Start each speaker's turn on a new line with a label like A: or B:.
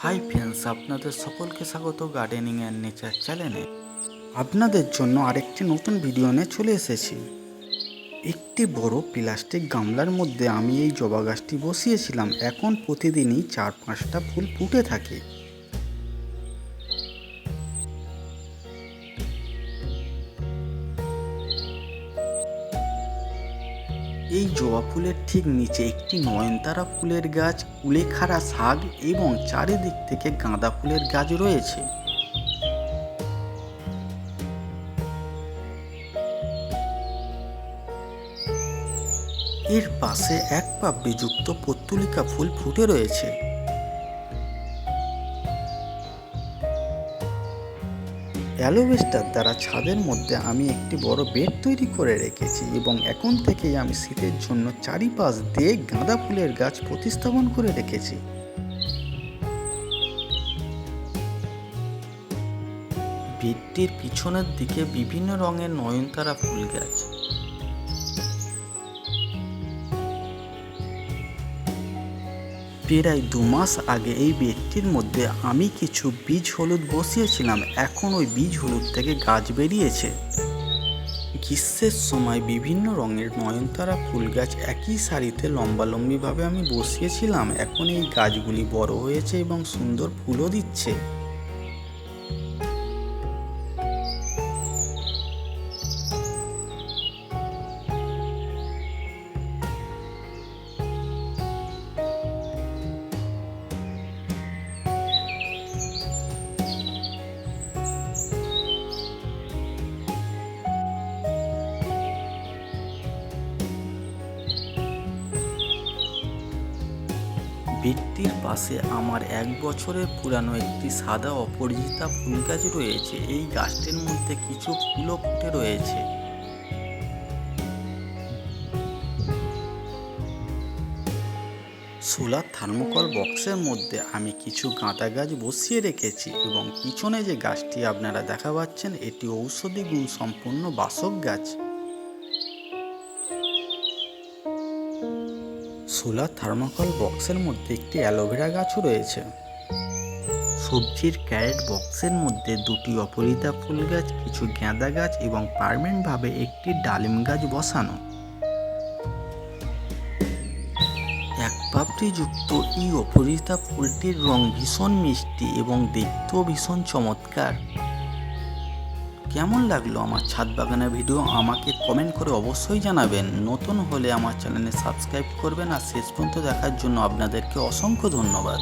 A: Hi friends, আপনাদের সকলকে স্বাগত গার্ডেনিং অ্যান্ড নেচার চ্যানেলে। আপনাদের জন্য আরেকটি নতুন ভিডিও নিয়ে চলে এসেছি। একটি বড় প্লাস্টিক গামলার মধ্যে আমি এই জবা গাছটি বসিয়েছিলাম। এখন প্রতিদিনই 4-5টা ফুল ফুটে থাকে। এই জবা ফুলের ঠিক নিচে একটি নয়নতারা ফুলের গাছ, কুলেখাড়া শাক এবং চারিদিক থেকে গাঁদা ফুলের গাছ রয়েছে। এর পাশে এক পাপড়িযুক্ত পত্তুলিকা ফুল ফুটে রয়েছে। অ্যালোভেস্টার দ্বারা ছাদের মধ্যে আমি একটি বড় বেড তৈরি করে রেখেছি এবং এখন থেকেই আমি শীতের জন্য চারিপাশ দিয়ে গাঁদা ফুলের গাছ প্রতিস্থাপন করে রেখেছি। বেডটির পিছনের দিকে বিভিন্ন রঙের নয়নতারা ফুল গাছ। প্রায় 2 মাস আগে এই বেডটির মধ্যে আমি কিছু বীজ হলুদ বসিয়েছিলাম। এখন ওই বীজ হলুদ থেকে গাছ বেরিয়েছে। গ্রীষ্মের সময় বিভিন্ন রঙের নয়নতারা ফুল গাছ একই সারিতে লম্বালম্বিভাবে আমি বসিয়েছিলাম। এখন এই গাছগুলি বড় হয়েছে এবং সুন্দর ফুলও দিচ্ছে। বেডটির পাশে আমার 1 বছরের পুরানো একটি সাদা অপরাজিতা ফুল গাছ রয়েছে। এই গাছটির মধ্যে কিছু ফুলও ফুটে রয়েছে। সোলার থার্মোকল বক্সের মধ্যে আমি কিছু গাঁদা গাছ বসিয়ে রেখেছি এবং পিছনে যে গাছটি আপনারা দেখা পাচ্ছেন এটি ঔষধি গুণ সম্পন্ন বাসক গাছ। সোলার থার্মোকল বক্সের মধ্যে একটি অ্যালোভেরা গাছও রয়েছে। সবজির ক্যারেট বক্সের মধ্যে 2টি অপরাজিতা ফুল গাছ, কিছু গাঁদা গাছ এবং পার্মানেন্টভাবে একটি ডালিম গাছ বসানো। এক পাপড়িযুক্ত এই অপরাজিতা ফুলটির রং ভীষণ মিষ্টি এবং দেখতেও ভীষণ চমৎকার। কেমন লাগলো আমার ছাদ বাগানের ভিডিও আমাকে কমেন্ট করে অবশ্যই জানাবেন। নতুন হলে আমার চ্যানেলে সাবস্ক্রাইব করবেন আর শেষ পর্যন্ত দেখার জন্য আপনাদেরকে অসংখ্য ধন্যবাদ।